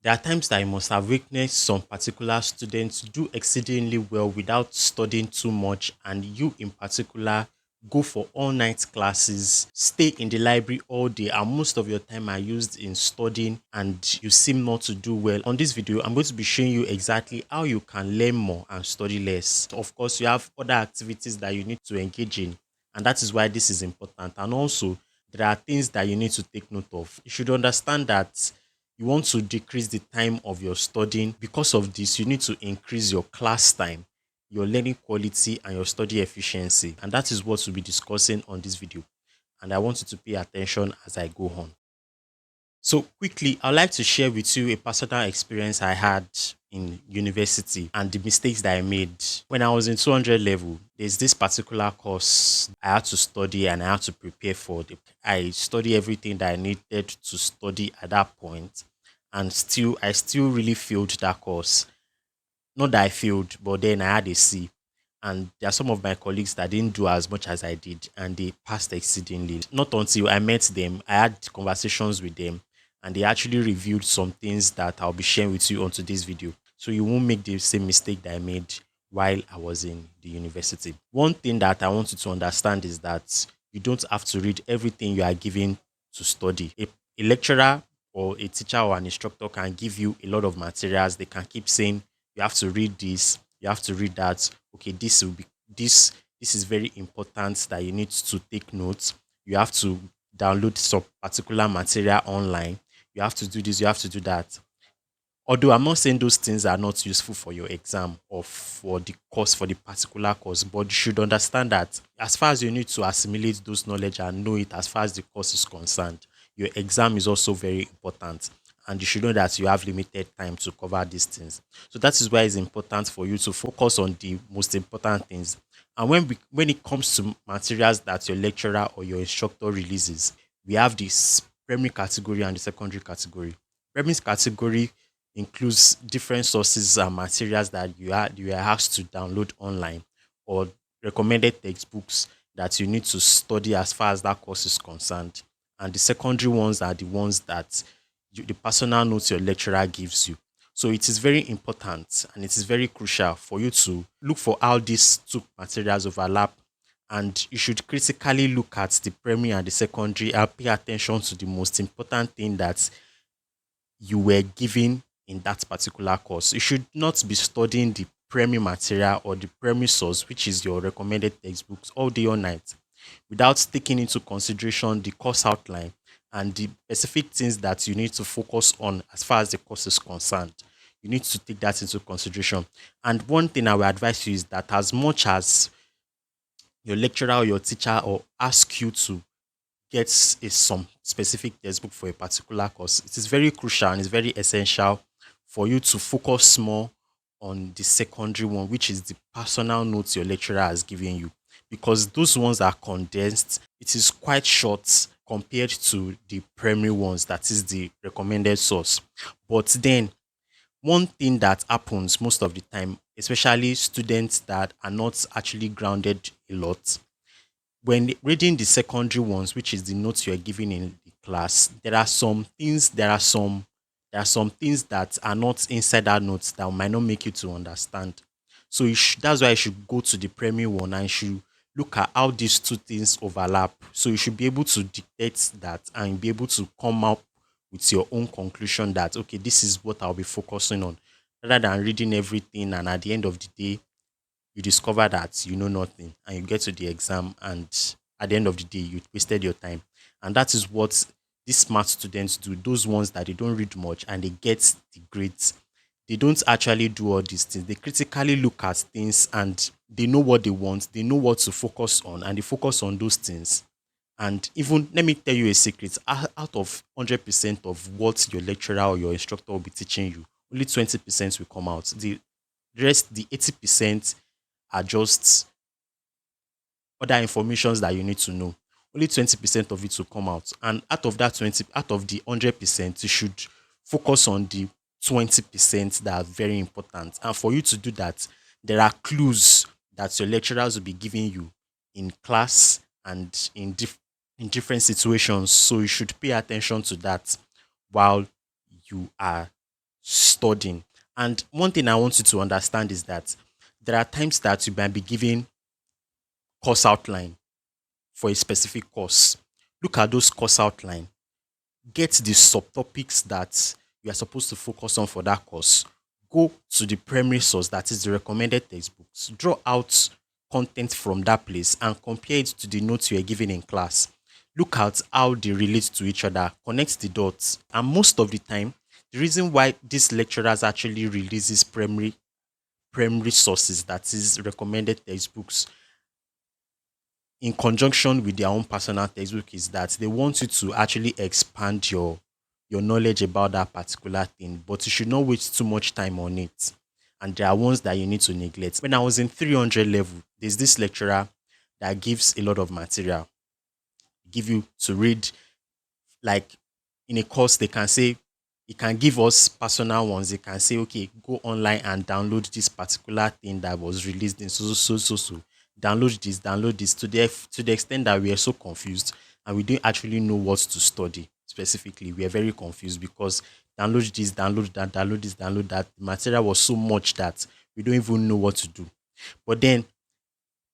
There are times that I must have witnessed some particular students do exceedingly well without studying too much, and you in particular go for all night classes, stay in the library all day, and most of your time are used in studying, and you seem not to do well. On this video, I'm going to be showing you exactly how you can learn more and study less. Of course, you have other activities that you need to engage in, and that is why this is important. And also, there are things that you need to take note of. You should understand that you want to decrease the time of your studying. Because of this, you need to increase your class time, your learning quality, and your study efficiency. And that is what we'll be discussing on this video. And I want you to pay attention as I go on. So quickly, I'd like to share with you a personal experience I had in university and the mistakes that I made. When I was in 200 level, there's this particular course I had to study and I had to prepare for. I study everything that I needed to study at that point, and I still really failed that course. Not that I failed, but then I had a C. And there are some of my colleagues that didn't do as much as I did, and they passed exceedingly. Not until I met them, I had conversations with them, and they actually revealed some things that I'll be sharing with you on today's video. So you won't make the same mistake that I made while I was in the university. One thing that I want you to understand is that you don't have to read everything you are given to study. A lecturer or a teacher or an instructor can give you a lot of materials. They can keep saying you have to read this, you have to read that. Okay, this will be this this is very important that you need to take notes. You have to download some particular material online. You have to do this, you have to do that. Although I'm not saying those things are not useful for your exam or for the course, for the particular course, but you should understand that as far as you need to assimilate those knowledge and know it as far as the course is concerned, your exam is also very important. And you should know that you have limited time to cover these things. So that is why it's important for you to focus on the most important things. And when it comes to materials that your lecturer or your instructor releases, we have this primary category and the secondary category. Primary category includes different sources and materials that you are asked to download online, or recommended textbooks that you need to study as far as that course is concerned. And the secondary ones are the ones that the personal notes your lecturer gives you. So it is very important and it is very crucial for you to look for how these two materials overlap, and you should critically look at the primary and the secondary and pay attention to the most important thing that you were given in that particular course. You should not be studying the primary material or the primary source, which is your recommended textbooks, all day or night, without taking into consideration the course outline and the specific things that you need to focus on as far as the course is concerned. You need to take that into consideration. And one thing I will advise you is that as much as your lecturer or your teacher or ask you to gets a some specific textbook for a particular course, it is very crucial and it's very essential for you to focus more on the secondary one, which is the personal notes your lecturer has given you, because those ones are condensed. It is quite short compared to the primary ones, that is the recommended source. But then one thing that happens most of the time, especially students that are not actually grounded a lot, when reading the secondary ones, which is the notes you're giving in the class, there are some things that are not inside that notes that might not make you to understand. So that's why you should go to the primary one and you should look at how these two things overlap. So you should be able to dictate that and be able to come up with your own conclusion that okay, this is what I'll be focusing on, rather than reading everything and at the end of the day you discover that you know nothing and you get to the exam, and at the end of the day you wasted your time. And that is what these smart students do, those ones that they don't read much and they get the grades. They don't actually do all these things. They critically look at things and they know what they want, they know what to focus on, and they focus on those things. And even let me tell you a secret, out of 100% of what your lecturer or your instructor will be teaching you, only 20% will come out. The rest, the 80%, are just other informations that you need to know. Only 20% of it will come out. And out of that 20, out of the 100%, you should focus on the 20% that are very important. And for you to do that, there are clues that your lecturers will be giving you in class and in different situations. So you should pay attention to that while you are studying. And one thing I want you to understand is that there are times that you might be given course outline for a specific course. Look at those course outline. Get the subtopics that you are supposed to focus on for that course. Go to the primary source, that is the recommended textbooks. Draw out content from that place and compare it to the notes you are given in class. Look at how they relate to each other, connect the dots. And most of the time, the reason why these lecturers actually releases primary sources, that is recommended textbooks, in conjunction with their own personal textbook, is that they want you to actually expand your knowledge about that particular thing, but you should not waste too much time on it. And there are ones that you need to neglect. When I was in 300 level, there's this lecturer that gives a lot of material, give you to read, like in a course they can say, it can give us personal ones. They can say, okay, go online and download this particular thing that was released in so. Download this, to the extent that we are so confused and we didn't actually know what to study specifically. We are very confused because download this, download that, download this, download that. The material was so much that we don't even know what to do. But then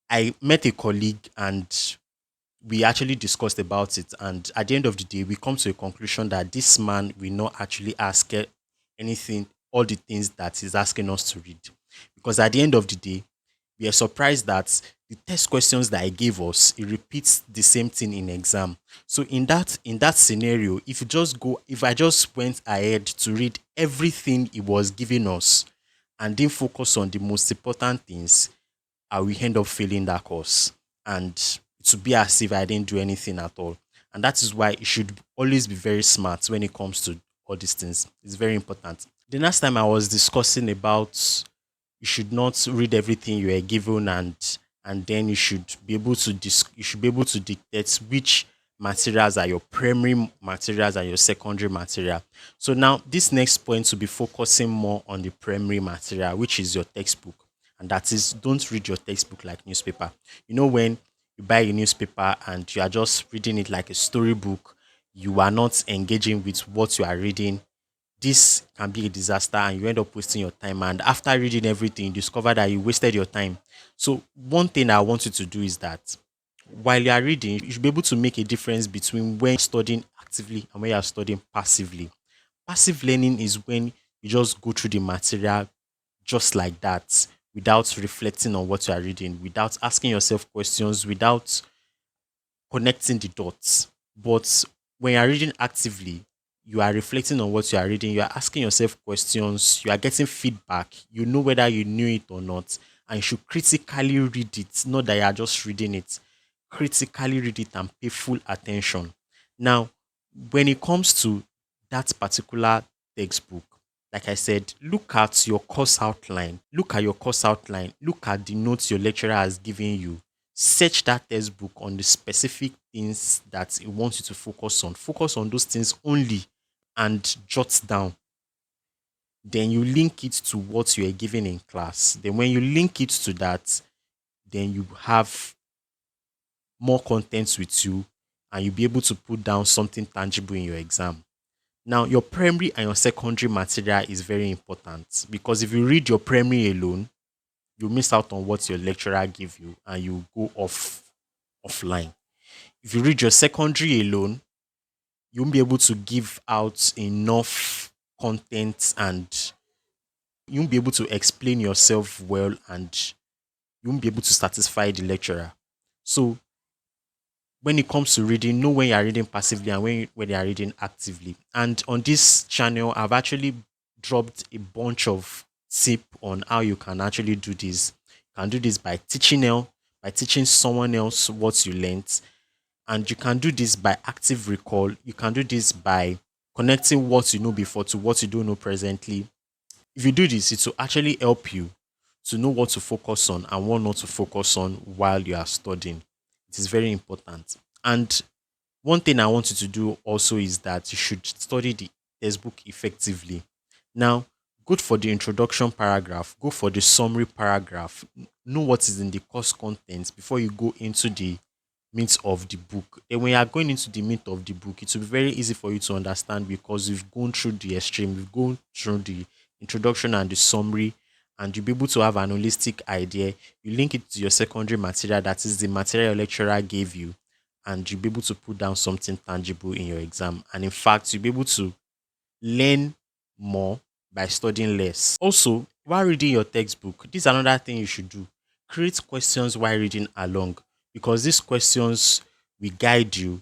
I met a colleague and we actually discussed about it, and at the end of the day we come to a conclusion that this man will not actually ask anything, all the things that he's asking us to read, because at the end of the day we are surprised that the test questions that he gave us, it repeats the same thing in exam. So in that scenario, if I just went ahead to read everything he was giving us and didn't focus on the most important things, I will end up failing that course. And it would be as if I didn't do anything at all. And that is why you should always be very smart when it comes to all these things. It's very important. The last time I was discussing about you should not read everything you are given, and then you should be able to dictate which materials are your primary materials and your secondary material. So now this next point will be focusing more on the primary material, which is your textbook. And that is, don't read your textbook like newspaper. You know, when you buy a newspaper and you are just reading it like a storybook, you are not engaging with what you are reading. This can be a disaster and you end up wasting your time. And after reading everything, you discover that you wasted your time. So, one thing I want you to do is that while you are reading, you should be able to make a difference between when studying actively and when you are studying passively. Passive learning is when you just go through the material just like that, without reflecting on what you are reading, without asking yourself questions, without connecting the dots. But when you are reading actively, you are reflecting on what you are reading, you are asking yourself questions, you are getting feedback, you know whether you knew it or not, and you should critically read it, not that you are just reading it. Critically read it and pay full attention. Now, when it comes to that particular textbook, like I said, look at your course outline. Look at your course outline. Look at the notes your lecturer has given you. Search that textbook on the specific things that it wants you to focus on. Focus on those things only and jot down. Then you link it to what you are given in class. Then when you link it to that, then you have more contents with you and you'll be able to put down something tangible in your exam. Now, your primary and your secondary material is very important because if you read your primary alone, you miss out on what your lecturer give you and you go offline. If you read your secondary alone, you won't be able to give out enough content and you won't be able to explain yourself well and you won't be able to satisfy the lecturer. So when it comes to reading, know when you are reading passively and when you are reading actively. And on this channel, I've actually dropped a bunch of tip on how you can actually do this. You can do this by teaching someone else what you learned. And you can do this by active recall. You can do this by connecting what you know before to what you don't know presently. If you do this, it will actually help you to know what to focus on and what not to focus on while you are studying. It is very important. And one thing I want you to do also is that you should study the textbook effectively. Now, go for the introduction paragraph, go for the summary paragraph, know what is in the course contents before you go into the meat of the book. And when you are going into the meat of the book, it will be very easy for you to understand because you've gone through the extreme, you've gone through the introduction and the summary, and you'll be able to have an holistic idea. You link it to your secondary material, that is the material your lecturer gave you, and you'll be able to put down something tangible in your exam. And in fact, you'll be able to learn more by studying less. Also, while reading your textbook, this is another thing you should do. Create questions while reading along, because these questions will guide you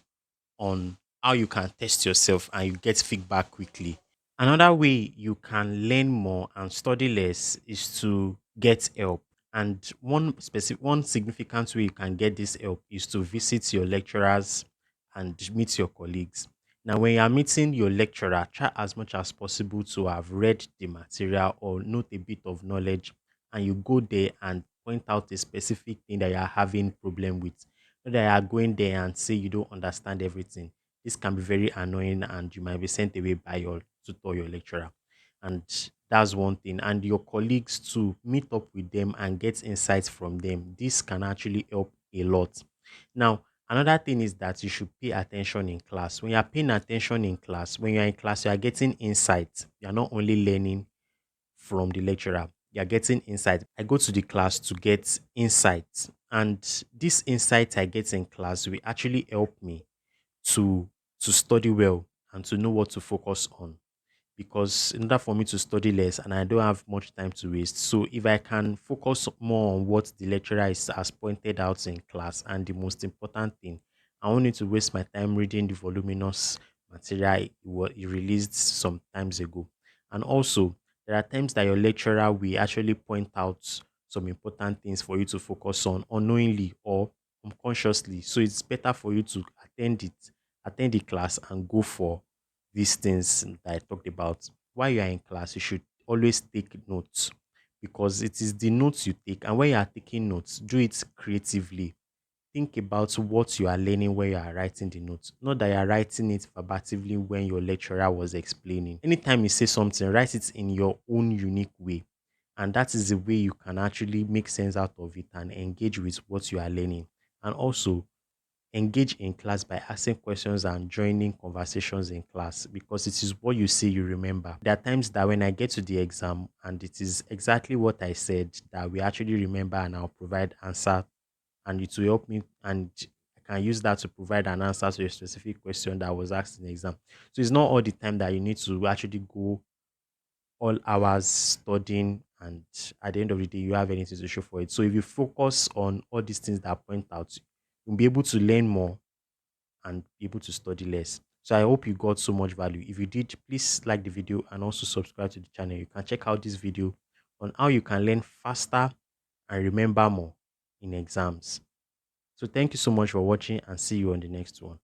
on how you can test yourself and you get feedback quickly. Another way you can learn more and study less is to get help. And one significant way you can get this help is to visit your lecturers and meet your colleagues. Now, when you are meeting your lecturer, try as much as possible to have read the material or note a bit of knowledge, and you go there and point out a specific thing that you are having problem with. Not that you are going there and say you don't understand everything. This can be very annoying, and you might be sent away by your tutor, your lecturer. And that's one thing. And your colleagues too, meet up with them and get insights from them. This can actually help a lot. Now, another thing is that you should pay attention in class. When you are paying attention in class, when you're in class, you are getting insights. You're not only learning from the lecturer, you're getting insight. I go to the class to get insights. And this insight I get in class will actually help me to study well and to know what to focus on, because in order for me to study less and I don't have much time to waste. So if I can focus more on what the lecturer has pointed out in class, and the most important thing, I won't need to waste my time reading the voluminous material he released some times ago. And also, there are times that your lecturer will actually point out some important things for you to focus on unknowingly or unconsciously. So it's better for you to attend the class and go for these things that I talked about. While you are in class, you should always take notes, because it is the notes you take. And when you are taking notes, do it creatively. Think about what you are learning when you are writing the notes, not that you are writing it verbatively when your lecturer was explaining. Anytime you say something, write it in your own unique way. And that is the way you can actually make sense out of it and engage with what you are learning. And also, engage in class by asking questions and joining conversations in class, because it is what you say you remember. There are times that when I get to the exam and it is exactly what I said that we actually remember, and I'll provide answer, and it will help me, and I can use that to provide an answer to a specific question that was asked in the exam. So it's not all the time that you need to actually go all hours studying, and at the end of the day you have anything to show for it. So if you focus on all these things that I point out, you'll be able to learn more and be able to study less. So I hope you got so much value. If you did, please like the video and also subscribe to the channel. You can check out this video on how you can learn faster and remember more in exams. So thank you so much for watching, and see you on the next one.